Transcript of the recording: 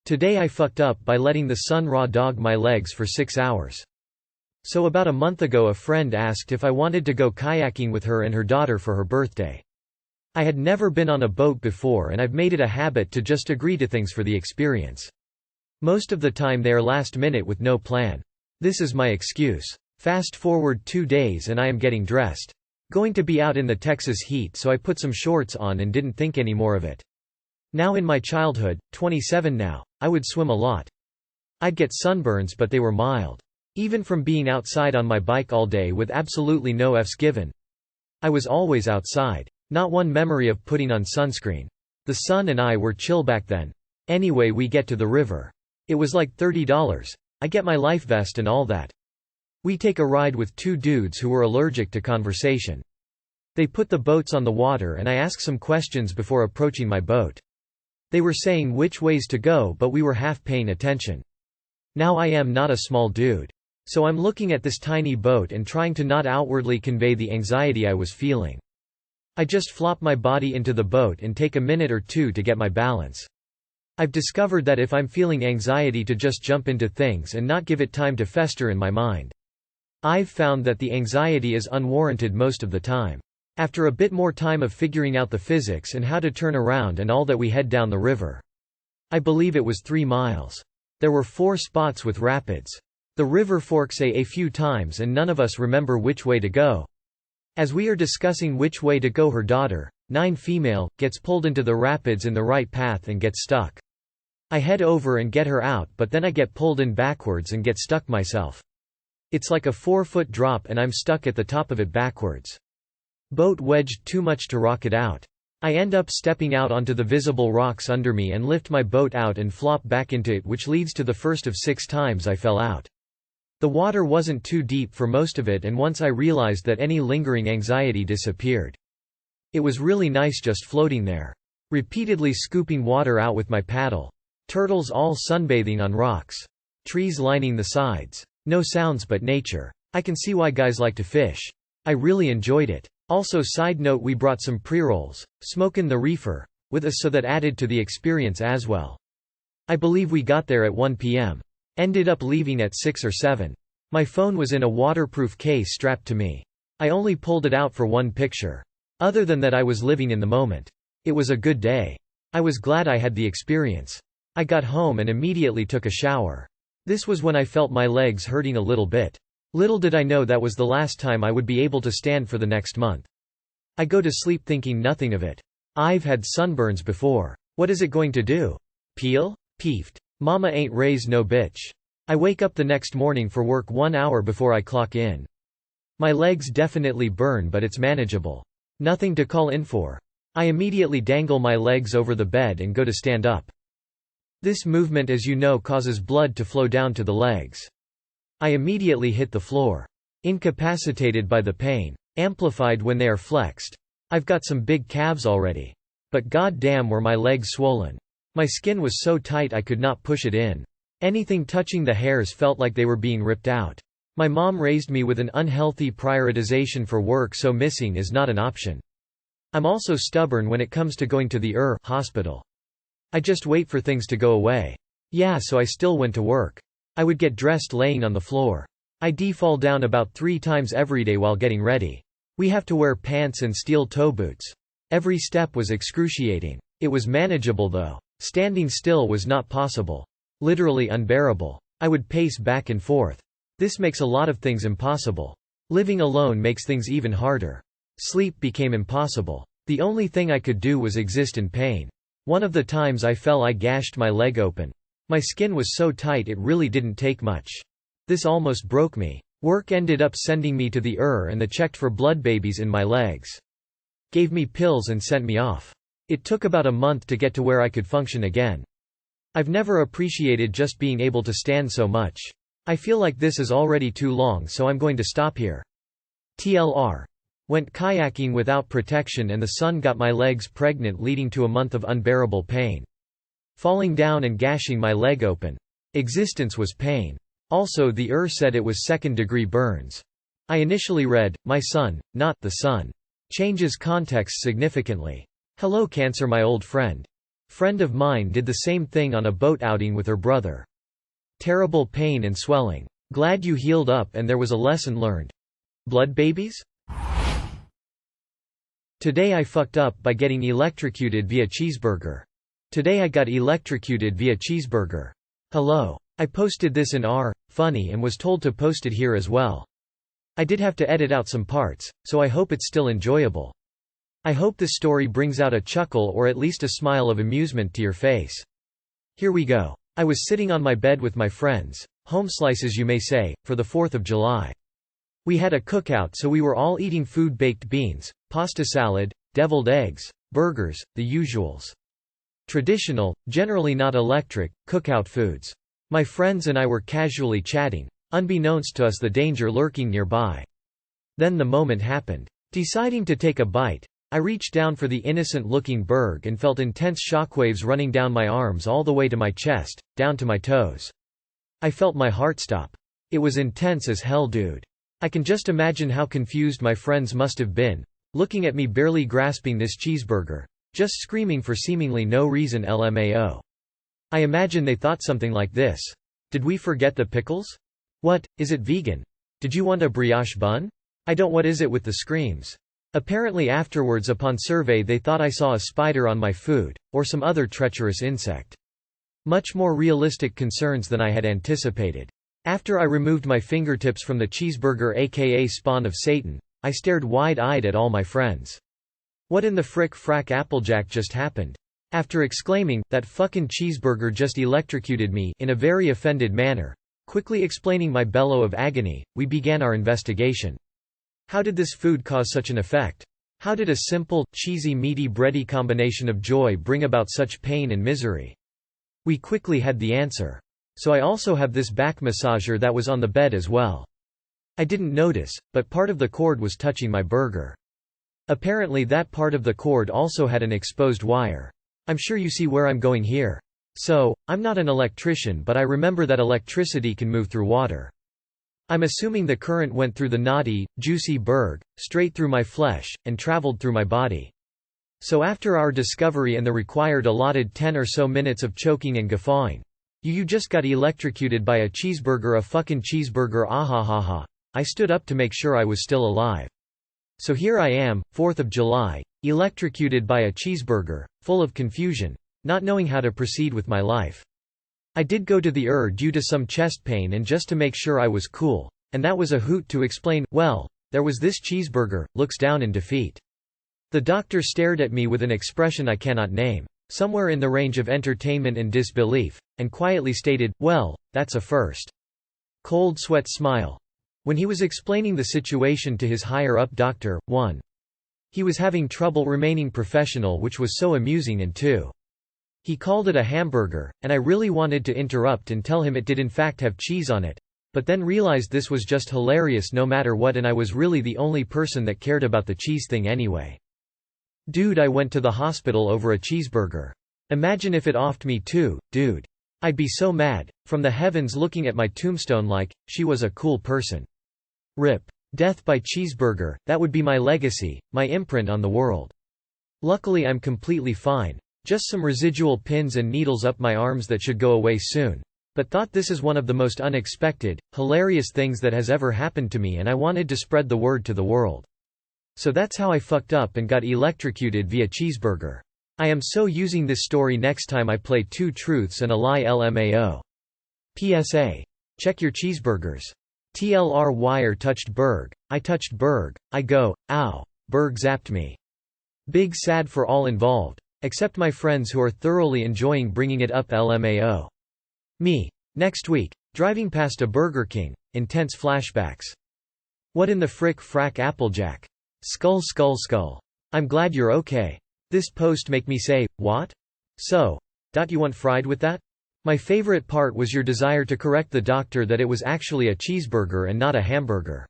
Today I fucked up by letting the sun raw dog my legs for 6 hours. So about a month ago a friend asked if I wanted to go kayaking with her and her daughter for her birthday. I had never been on a boat before and I've made it a habit to just agree to things for the experience. Most of the time they are last minute with no plan. This is my excuse. Fast forward 2 days and I am getting dressed. Going to be out in the Texas heat, so I put some shorts on and didn't think any more of it. Now in my childhood, 27 now, I would swim a lot. I'd get sunburns but they were mild. Even from being outside on my bike all day with absolutely no F's given. I was always outside. Not one memory of putting on sunscreen. The sun and I were chill back then. Anyway, we get to the river. It was like $30. I get my life vest and all that. We take a ride with 2 dudes who were allergic to conversation. They put the boats on the water and I ask some questions before approaching my boat. They were saying which ways to go but we were half paying attention. Now I am not a small dude. So I'm looking at this tiny boat and trying to not outwardly convey the anxiety I was feeling. I just flop my body into the boat and take a minute or 2 to get my balance. I've discovered that if I'm feeling anxiety to just jump into things and not give it time to fester in my mind. I've found that the anxiety is unwarranted most of the time. After a bit more time of figuring out the physics and how to turn around and all that, we head down the river. I believe it was 3 miles. There were 4 spots with rapids. The river forks a few times and none of us remember which way to go. As we are discussing which way to go, her daughter, 9 female, gets pulled into the rapids in the right path and gets stuck. I head over and get her out but then I get pulled in backwards and get stuck myself. It's like a 4-foot drop and I'm stuck at the top of it backwards. Boat wedged too much to rock it out. I end up stepping out onto the visible rocks under me and lift my boat out and flop back into it, which leads to the first of 6 times I fell out. The water wasn't too deep for most of it and once I realized that any lingering anxiety disappeared. It was really nice just floating there. Repeatedly scooping water out with my paddle. Turtles all sunbathing on rocks. Trees lining the sides. No sounds but nature. I can see why guys like to fish. I really enjoyed it. Also, side note, we brought some pre-rolls, smokin' the reefer, with us, so that added to the experience as well. I believe we got there at 1 p.m. Ended up leaving at 6 or 7. My phone was in a waterproof case strapped to me. I only pulled it out for one picture. Other than that, I was living in the moment. It was a good day. I was glad I had the experience. I got home and immediately took a shower. This was when I felt my legs hurting a little bit. Little did I know that was the last time I would be able to stand for the next month. I go to sleep thinking nothing of it. I've had sunburns before. What is it going to do? Peel? Peefed. Mama ain't raised no bitch. I wake up the next morning for work 1 hour before I clock in. My legs definitely burn but it's manageable. Nothing to call in for. I immediately dangle my legs over the bed and go to stand up. This movement, as you know, causes blood to flow down to the legs. I immediately hit the floor. Incapacitated by the pain. Amplified when they are flexed. I've got some big calves already. But god damn were my legs swollen. My skin was so tight I could not push it in. Anything touching the hairs felt like they were being ripped out. My mom raised me with an unhealthy prioritization for work, so missing is not an option. I'm also stubborn when it comes to going to the hospital. I just wait for things to go away. Yeah, so I still went to work. I would get dressed laying on the floor. I fall down about 3 times every day while getting ready. We have to wear pants and steel toe boots. Every step was excruciating. It was manageable though. Standing still was not possible. Literally unbearable. I would pace back and forth. This makes a lot of things impossible. Living alone makes things even harder. Sleep became impossible. The only thing I could do was exist in pain. One of the times I fell, I gashed my leg open. My skin was so tight it really didn't take much. This almost broke me. Work ended up sending me to the and they checked for blood babies in my legs. Gave me pills and sent me off. It took about a month to get to where I could function again. I've never appreciated just being able to stand so much. I feel like this is already too long, so I'm going to stop here. TLR. Went kayaking without protection and the sun got my legs pregnant, leading to a month of unbearable pain. Falling down and gashing my leg open. Existence was pain. Also, the said it was 2nd-degree burns. I initially read, my son, not the sun. Changes context significantly. Hello Cancer, my old friend. Friend of mine did the same thing on a boat outing with her brother. Terrible pain and swelling. Glad you healed up and there was a lesson learned. Blood babies? Today I fucked up by getting electrocuted via cheeseburger. Today I got electrocuted via cheeseburger. Hello. I posted this in funny and was told to post it here as well. I did have to edit out some parts, so I hope it's still enjoyable. I hope this story brings out a chuckle or at least a smile of amusement to your face. Here we go. I was sitting on my bed with my friends, home slices you may say, for the 4th of July. We had a cookout so we were all eating food: baked beans, pasta salad, deviled eggs, burgers, the usuals. Traditional, generally not electric, cookout foods. My friends and I were casually chatting, unbeknownst to us the danger lurking nearby. Then the moment happened. Deciding to take a bite, I reached down for the innocent-looking burger and felt intense shockwaves running down my arms all the way to my chest, down to my toes. I felt my heart stop. It was intense as hell, dude. I can just imagine how confused my friends must have been, looking at me barely grasping this cheeseburger, just screaming for seemingly no reason. LMAO. I imagine they thought something like this. Did we forget the pickles? What, is it vegan? Did you want a brioche bun? I don't. What is it with the screams? Apparently afterwards upon survey they thought I saw a spider on my food, or some other treacherous insect. Much more realistic concerns than I had anticipated. After I removed my fingertips from the cheeseburger aka spawn of Satan, I stared wide-eyed at all my friends. What in the frick frack Applejack just happened? After exclaiming, "That fucking cheeseburger just electrocuted me," in a very offended manner, quickly explaining my bellow of agony, we began our investigation. How did this food cause such an effect? How did a simple, cheesy, meaty, bready combination of joy bring about such pain and misery? We quickly had the answer. So I also have this back massager that was on the bed as well. I didn't notice, but part of the cord was touching my burger. Apparently that part of the cord also had an exposed wire. I'm sure you see where I'm going here. So, I'm not an electrician, but I remember that electricity can move through water. I'm assuming the current went through the naughty, juicy burger, straight through my flesh, and traveled through my body. So after our discovery and the required allotted 10 or so minutes of choking and guffawing, you just got electrocuted by a cheeseburger, a fucking cheeseburger, ahahaha. I stood up to make sure I was still alive. So here I am, 4th of July, electrocuted by a cheeseburger, full of confusion, not knowing how to proceed with my life. I did go to the due to some chest pain and just to make sure I was cool, and that was a hoot to explain, well, there was this cheeseburger, looks down in defeat. The doctor stared at me with an expression I cannot name, somewhere in the range of entertainment and disbelief, and quietly stated, well, that's a first. Cold sweat smile. When he was explaining the situation to his higher-up doctor, 1. He was having trouble remaining professional, which was so amusing, and 2. He called it a hamburger, and I really wanted to interrupt and tell him it did in fact have cheese on it, but then realized this was just hilarious no matter what, and I was really the only person that cared about the cheese thing anyway. Dude, I went to the hospital over a cheeseburger. Imagine if it offed me too, dude. I'd be so mad, from the heavens looking at my tombstone like, she was a cool person. RIP. Death by cheeseburger, that would be my legacy, my imprint on the world. Luckily I'm completely fine. Just some residual pins and needles up my arms that should go away soon. But thought this is one of the most unexpected, hilarious things that has ever happened to me, and I wanted to spread the word to the world. So that's how I fucked up and got electrocuted via cheeseburger. I am so using this story next time I play 2 truths and a lie. LMAO. PSA. Check your cheeseburgers. TLR wire touched burg. I touched burg. I go, ow. Burg zapped me. Big sad for all involved. Except my friends who are thoroughly enjoying bringing it up. LMAO. Me. Next week. Driving past a Burger King. Intense flashbacks. What in the frick frack Applejack? Skull skull skull. I'm glad you're okay. This post make me say, what? So, you want fried with that? My favorite part was your desire to correct the doctor that it was actually a cheeseburger and not a hamburger.